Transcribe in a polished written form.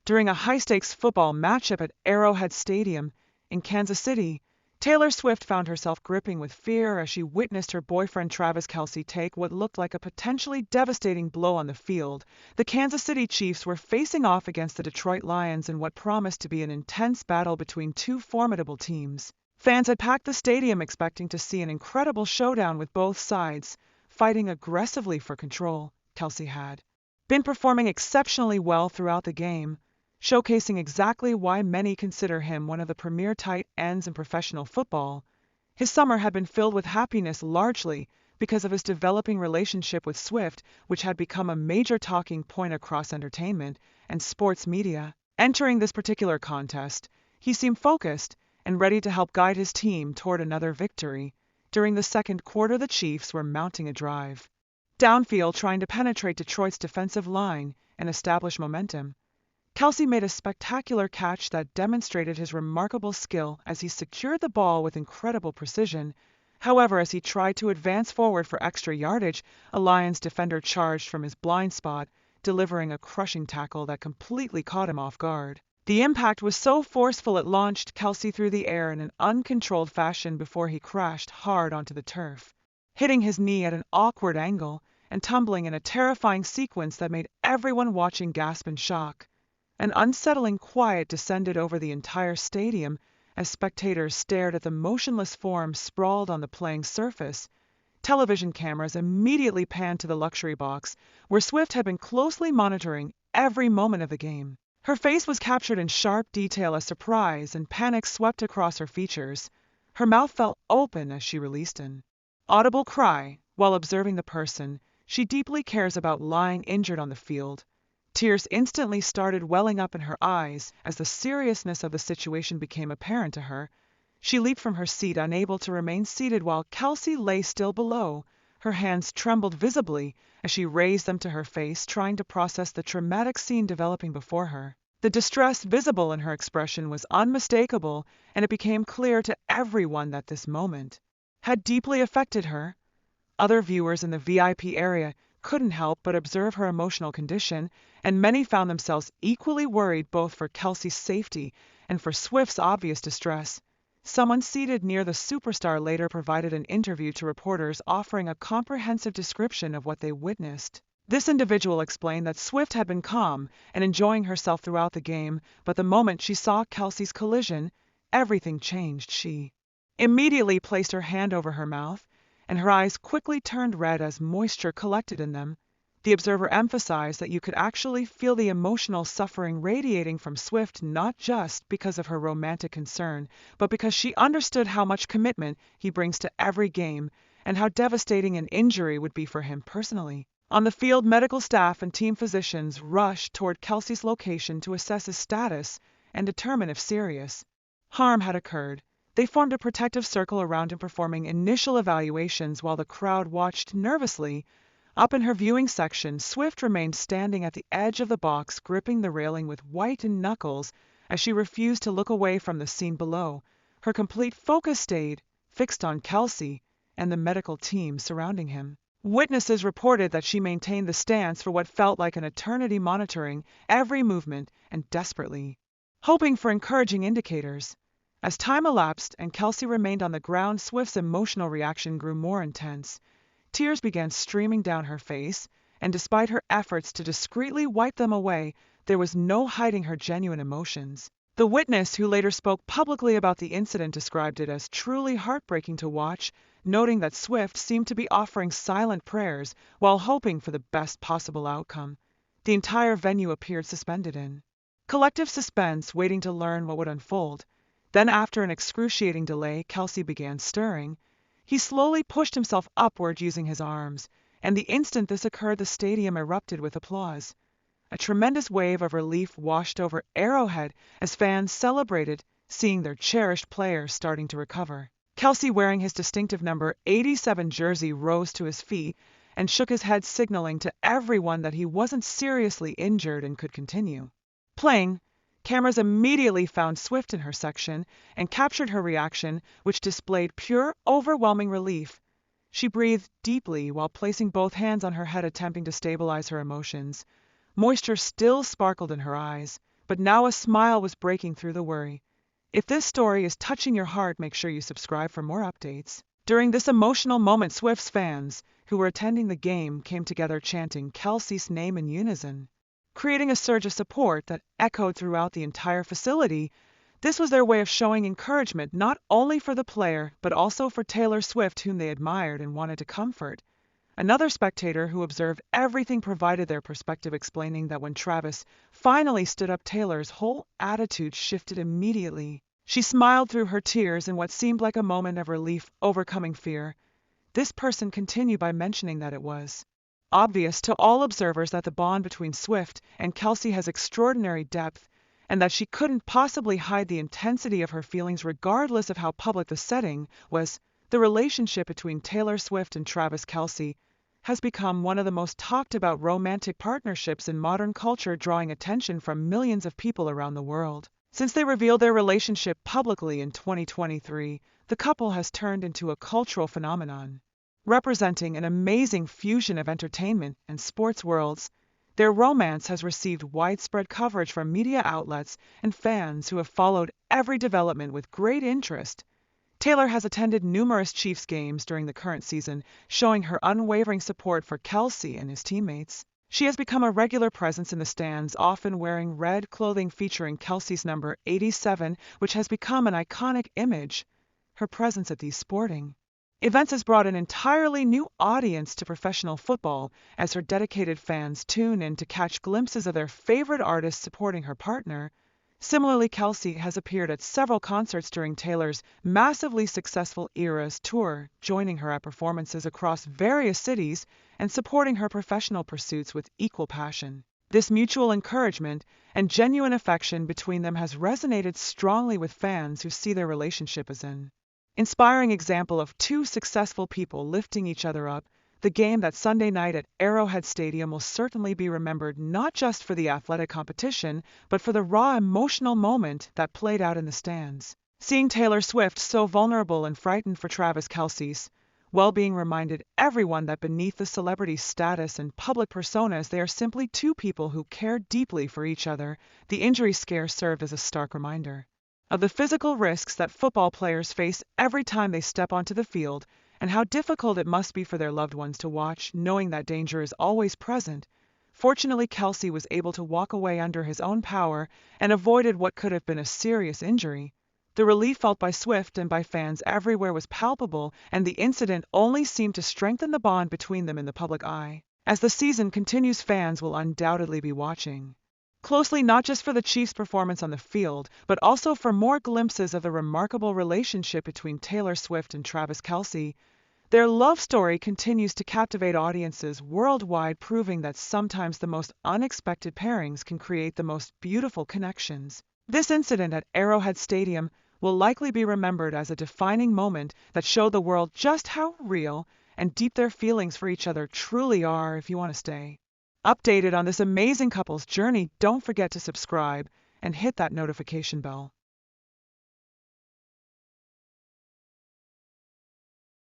During a high-stakes football matchup at Arrowhead Stadium in Kansas City, Taylor Swift found herself gripping with fear as she witnessed her boyfriend Travis Kelce take what looked like a potentially devastating blow on the field. The Kansas City Chiefs were facing off against the Detroit Lions in what promised to be an intense battle between two formidable teams. Fans had packed the stadium expecting to see an incredible showdown with both sides fighting aggressively for control. Kelce had been performing exceptionally well throughout the game, showcasing exactly why many consider him one of the premier tight ends in professional football. His summer had been filled with happiness largely because of his developing relationship with Swift, which had become a major talking point across entertainment and sports media. Entering this particular contest, he seemed focused and ready to help guide his team toward another victory. During the second quarter, the Chiefs were mounting a drive downfield, trying to penetrate Detroit's defensive line and establish momentum. Kelce made a spectacular catch that demonstrated his remarkable skill as he secured the ball with incredible precision. However, as he tried to advance forward for extra yardage, a Lions defender charged from his blind spot, delivering a crushing tackle that completely caught him off guard. The impact was so forceful it launched Kelce through the air in an uncontrolled fashion before he crashed hard onto the turf, hitting his knee at an awkward angle and tumbling in a terrifying sequence that made everyone watching gasp in shock. An unsettling quiet descended over the entire stadium as spectators stared at the motionless form sprawled on the playing surface. Television cameras immediately panned to the luxury box, where Swift had been closely monitoring every moment of the game. Her face was captured in sharp detail as surprise and panic swept across her features. Her mouth fell open as she released an audible cry while observing the person she deeply cares about lying injured on the field. Tears instantly started welling up in her eyes as the seriousness of the situation became apparent to her. She leaped from her seat, unable to remain seated while Kelce lay still below. Her hands trembled visibly as she raised them to her face, trying to process the traumatic scene developing before her. The distress visible in her expression was unmistakable, and it became clear to everyone that this moment had deeply affected her. Other viewers in the VIP area couldn't help but observe her emotional condition, and many found themselves equally worried both for Kelce's safety and for Swift's obvious distress. Someone seated near the superstar later provided an interview to reporters offering a comprehensive description of what they witnessed. This individual explained that Swift had been calm and enjoying herself throughout the game, but the moment she saw Kelce's collision, everything changed. She immediately placed her hand over her mouth, and her eyes quickly turned red as moisture collected in them. The observer emphasized that you could actually feel the emotional suffering radiating from Swift, not just because of her romantic concern, but because she understood how much commitment he brings to every game and how devastating an injury would be for him personally. On the field, medical staff and team physicians rushed toward Kelce's location to assess his status and determine if serious harm had occurred. They formed a protective circle around him, performing initial evaluations while the crowd watched nervously. Up in her viewing section, Swift remained standing at the edge of the box, gripping the railing with whitened knuckles as she refused to look away from the scene below. Her complete focus stayed fixed on Kelce and the medical team surrounding him. Witnesses reported that she maintained the stance for what felt like an eternity, monitoring every movement and desperately hoping for encouraging indicators. As time elapsed and Kelce remained on the ground, Swift's emotional reaction grew more intense. Tears began streaming down her face, and despite her efforts to discreetly wipe them away, there was no hiding her genuine emotions. The witness, who later spoke publicly about the incident, described it as truly heartbreaking to watch, noting that Swift seemed to be offering silent prayers while hoping for the best possible outcome. The entire venue appeared suspended in collective suspense, waiting to learn what would unfold. Then, after an excruciating delay, Kelce began stirring. He slowly pushed himself upward using his arms, and the instant this occurred, the stadium erupted with applause. A tremendous wave of relief washed over Arrowhead as fans celebrated seeing their cherished player starting to recover. Kelce, wearing his distinctive number 87 jersey, rose to his feet and shook his head, signaling to everyone that he wasn't seriously injured and could continue playing. Cameras immediately found Swift in her section and captured her reaction, which displayed pure, overwhelming relief. She breathed deeply while placing both hands on her head, attempting to stabilize her emotions. Moisture still sparkled in her eyes, but now a smile was breaking through the worry. If this story is touching your heart, make sure you subscribe for more updates. During this emotional moment, Swift's fans, who were attending the game, came together chanting Kelce's name in unison, creating a surge of support that echoed throughout the entire facility. This was their way of showing encouragement not only for the player, but also for Taylor Swift, whom they admired and wanted to comfort. Another spectator who observed everything provided their perspective, explaining that when Travis finally stood up, Taylor's whole attitude shifted immediately. She smiled through her tears in what seemed like a moment of relief, overcoming fear. This person continued by mentioning that it was obvious to all observers that the bond between Swift and Kelce has extraordinary depth, and that she couldn't possibly hide the intensity of her feelings regardless of how public the setting was. The relationship between Taylor Swift and Travis Kelce has become one of the most talked about romantic partnerships in modern culture, drawing attention from millions of people around the world. Since they revealed their relationship publicly in 2023, the couple has turned into a cultural phenomenon, representing an amazing fusion of entertainment and sports worlds. Their romance has received widespread coverage from media outlets and fans who have followed every development with great interest. Taylor has attended numerous Chiefs games during the current season, showing her unwavering support for Kelce and his teammates. She has become a regular presence in the stands, often wearing red clothing featuring Kelce's number 87, which has become an iconic image. Her presence at these sporting events has brought an entirely new audience to professional football, as her dedicated fans tune in to catch glimpses of their favorite artists supporting her partner. Similarly, Kelce has appeared at several concerts during Taylor's massively successful Eras tour, joining her at performances across various cities and supporting her professional pursuits with equal passion. This mutual encouragement and genuine affection between them has resonated strongly with fans who see their relationship as an inspiring example of two successful people lifting each other up. The game that Sunday night at Arrowhead Stadium will certainly be remembered not just for the athletic competition, but for the raw emotional moment that played out in the stands. Seeing Taylor Swift so vulnerable and frightened for Travis Kelce's well-being reminded everyone that beneath the celebrity status and public personas, they are simply two people who care deeply for each other. The injury scare served as a stark reminder of the physical risks that football players face every time they step onto the field, and how difficult it must be for their loved ones to watch, knowing that danger is always present. Fortunately, Kelce was able to walk away under his own power and avoided what could have been a serious injury. The relief felt by Swift and by fans everywhere was palpable, and the incident only seemed to strengthen the bond between them in the public eye. As the season continues, fans will undoubtedly be watching closely, not just for the Chiefs' performance on the field, but also for more glimpses of the remarkable relationship between Taylor Swift and Travis Kelce. Their love story continues to captivate audiences worldwide, proving that sometimes the most unexpected pairings can create the most beautiful connections. This incident at Arrowhead Stadium will likely be remembered as a defining moment that showed the world just how real and deep their feelings for each other truly are. If you want to stay updated on this amazing couple's journey, don't forget to subscribe and hit that notification bell.